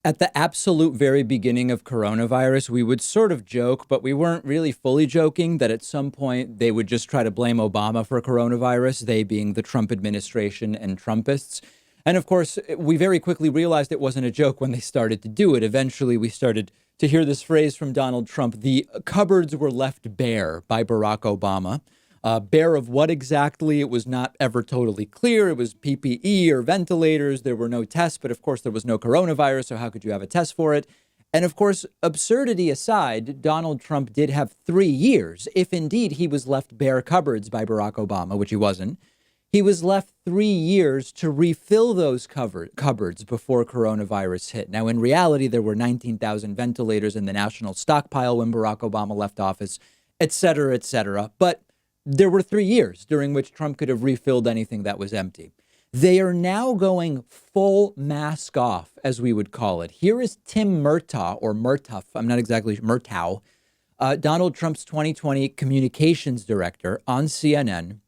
At the absolute very beginning of coronavirus, we would sort of joke, but we weren't really fully joking that at some point they would just try to blame Obama for coronavirus, they being the Trump administration and Trumpists. And of course, we very quickly realized it wasn't a joke when they started to do it. Eventually, we started to hear this phrase from Donald Trump: the cupboards were left bare by Barack Obama. Bare of what exactly? It was not ever totally clear. It was PPE or ventilators. There were no tests, but of course there was no coronavirus. So how could you have a test for it? And of course, absurdity aside, Donald Trump did have 3 years. If indeed he was left bare cupboards by Barack Obama, which he wasn't, he was left 3 years to refill those cupboards before coronavirus hit. Now, in reality, there were 19,000 ventilators in the national stockpile when Barack Obama left office, et cetera, et cetera. But there were 3 years during which Trump could have refilled anything that was empty. They are now going full mask off, as we would call it. Here is Tim Murtaugh, or Murtaugh, I'm not exactly Murtaugh, Donald Trump's 2020 communications director on CNN,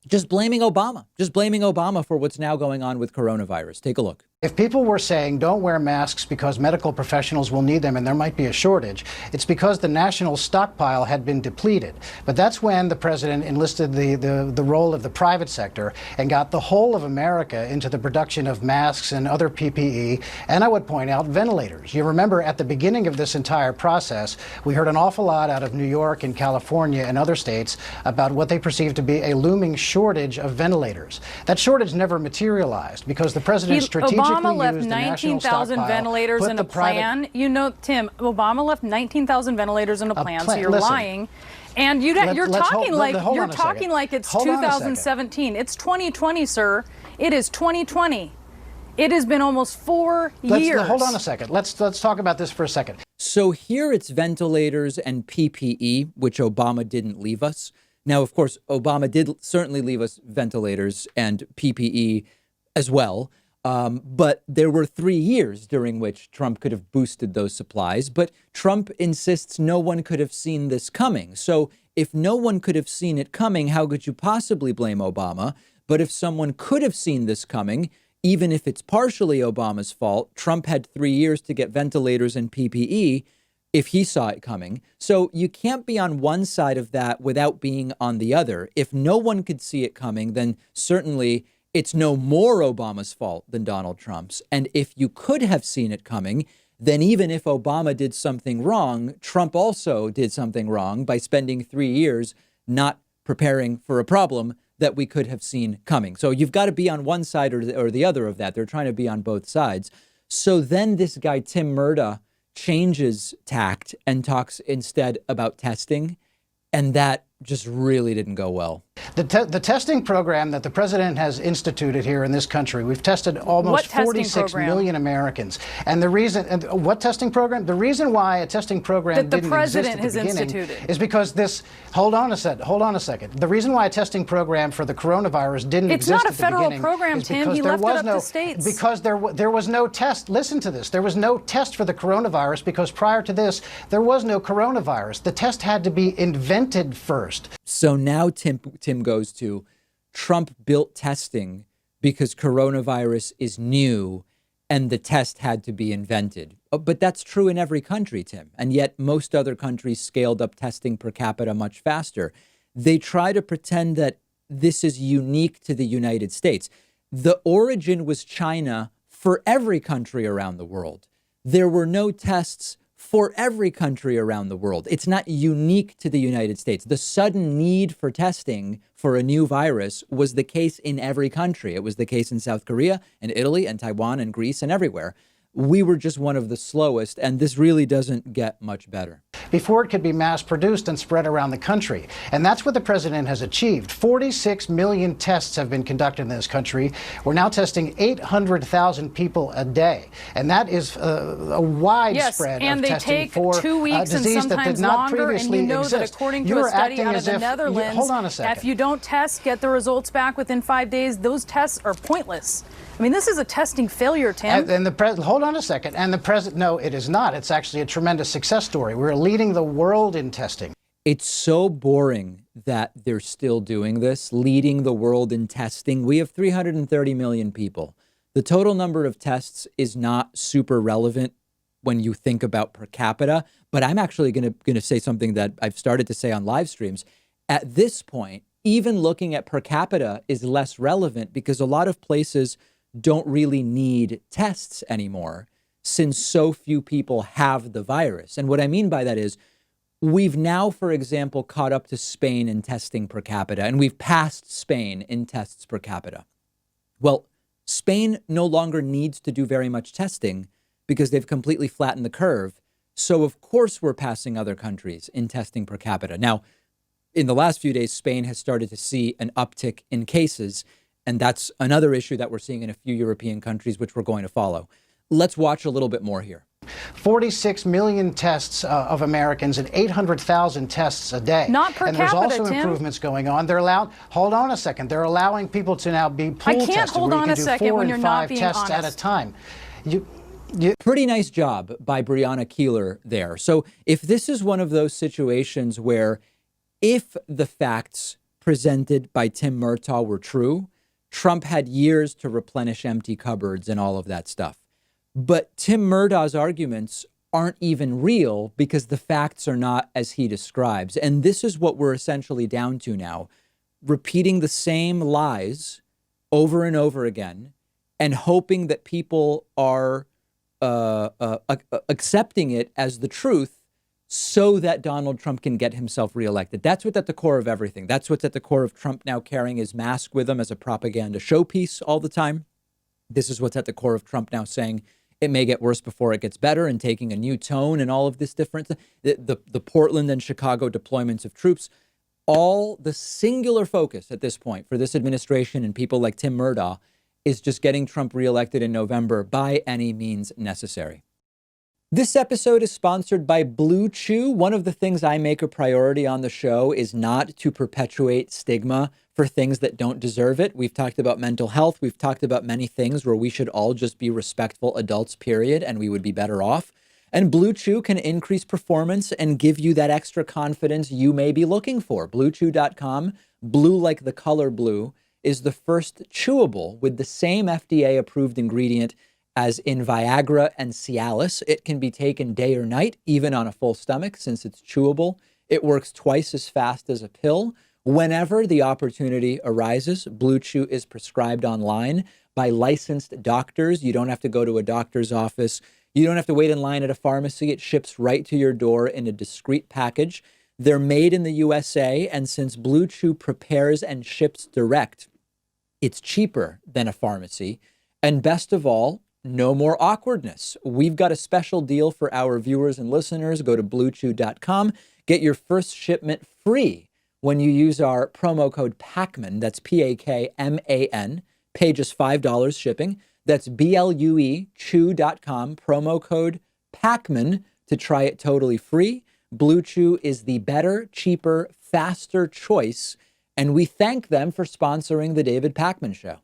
just blaming Obama for what's now going on with coronavirus. Take a look. If people were saying don't wear masks because medical professionals will need them and there might be a shortage, it's because the national stockpile had been depleted. But that's when the president enlisted the role of the private sector and got the whole of America into the production of masks and other PPE, and I would point out ventilators. You remember at the beginning of this entire process, we heard an awful lot out of New York and California and other states about what they perceived to be a looming shortage of ventilators. That shortage never materialized because the president strategically Obama left used the 19,000 ventilators in a plan. You know, Tim, Obama left 19,000 ventilators in a plan, so you're lying. And you're talking like it's 2017. It's 2020, sir. It is 2020. It has been almost 4 years. Hold on a second. Let's talk about this for a second. So here it's ventilators and PPE, which Obama didn't leave us. Now, of course, Obama did certainly leave us ventilators and PPE as well. But there were 3 years during which Trump could have boosted those supplies. But Trump insists no one could have seen this coming. So if no one could have seen it coming, how could you possibly blame Obama? But if someone could have seen this coming, even if it's partially Obama's fault, Trump had 3 years to get ventilators and PPE if he saw it coming. So you can't be on one side of that without being on the other. If no one could see it coming, then certainly it's no more Obama's fault than Donald Trump's. And if you could have seen it coming, then even if Obama did something wrong, Trump also did something wrong by spending 3 years not preparing for a problem that we could have seen coming. So you've got to be on one side or the other of that. They're trying to be on both sides. So then this guy, Tim Murtaugh, changes tact and talks instead about testing. And that just really didn't go well. The testing program that the president has instituted here in this country, we've tested almost 46 million Americans. And the reason, what testing program? The reason why a testing program didn't exist at the beginning is because this, hold on a second. The reason why a testing program for the coronavirus didn't exist at the beginning. It's not a federal program, Tim. He left it up to states. Because there was no test. Listen to this. There was no test for the coronavirus because prior to this, there was no coronavirus. The test had to be invented first. So now Tim goes to Trump built testing because coronavirus is new and the test had to be invented. But that's true in every country, Tim. And yet most other countries scaled up testing per capita much faster. They try to pretend that this is unique to the United States. The origin was China for every country around the world. There were no tests for every country around the world. It's not unique to the United States. The sudden need for testing for a new virus was the case in every country. It was the case in South Korea and Italy and Taiwan and Greece and everywhere. We were just one of the slowest, and this really doesn't get much better. Before it could be mass produced and spread around the country. And that's what the president has achieved. 46 million tests have been conducted in this country. We're now testing 800,000 people a day. And that is a widespread of testing for 2 weeks a disease and that did sometimes not longer. previously And you know exist. that according to a study out of the Netherlands, hold on a second. if you don't test, get the results back within 5 days, those tests are pointless. I mean, this is a testing failure, Tim. And the president, hold on a second. And the president, no, it is not. It's actually a tremendous success story. We're leading the world in testing. It's so boring that they're still doing this, leading the world in testing. We have 330 million people. The total number of tests is not super relevant when you think about per capita, but I'm actually going to say something that I've started to say on live streams. At this point, even looking at per capita is less relevant because a lot of places don't really need tests anymore since so few people have the virus. And what I mean by that is we've now, for example, caught up to Spain in testing per capita, and we've passed Spain in tests per capita. Well, Spain no longer needs to do very much testing because they've completely flattened the curve. So, of course, we're passing other countries in testing per capita. Now, in the last few days, Spain has started to see an uptick in cases, and that's another issue that we're seeing in a few European countries, which we're going to follow. Let's watch a little bit more here. 46 million tests of Americans and 800,000 tests a day. Not per capita, and there's also Tim. improvements going on. They're hold on a second. They're allowing people to now be pool tested. I can't hold on a second when you're not being honest. 4 and 5 tests at a time. Pretty nice job by Breonna Keeler there. So if this is one of those situations where if the facts presented by Tim Murtaugh were true, Trump had years to replenish empty cupboards and all of that stuff. But Tim Murtaugh's arguments aren't even real because the facts are not as he describes. And this is what we're essentially down to now, repeating the same lies over and over again and hoping that people are accepting it as the truth so that Donald Trump can get himself reelected. That's what's at the core of everything. That's what's at the core of Trump now carrying his mask with him as a propaganda showpiece all the time. This is what's at the core of Trump now saying it may get worse before it gets better and taking a new tone and all of this difference. The Portland and Chicago deployments of troops, all the singular focus at this point for this administration and people like Tim Murtaugh is just getting Trump reelected in November by any means necessary. This episode is sponsored by Blue Chew. One of the things I make a priority on the show is not to perpetuate stigma for things that don't deserve it. We've talked about mental health. We've talked about many things where we should all just be respectful adults, period, and we would be better off. And Blue Chew can increase performance and give you that extra confidence you may be looking for. BlueChew.com, blue like the color blue, is the first chewable with the same FDA-approved ingredient as in Viagra and Cialis. It can be taken day or night, even on a full stomach, since it's chewable. It works twice as fast as a pill. Whenever the opportunity arises, Blue Chew is prescribed online by licensed doctors. You don't have to go to a doctor's office. You don't have to wait in line at a pharmacy. It ships right to your door in a discreet package. They're made in the USA, and since Blue Chew prepares and ships direct, it's cheaper than a pharmacy. And best of all, no more awkwardness. We've got a special deal for our viewers and listeners. Go to BlueChew.com. Get your first shipment free when you use our promo code Pakman. That's Pakman. Pay just $5 shipping. That's BLUE Chew.com. Promo code Pakman to try it totally free. Blue Chew is the better, cheaper, faster choice. And we thank them for sponsoring the David Pakman Show.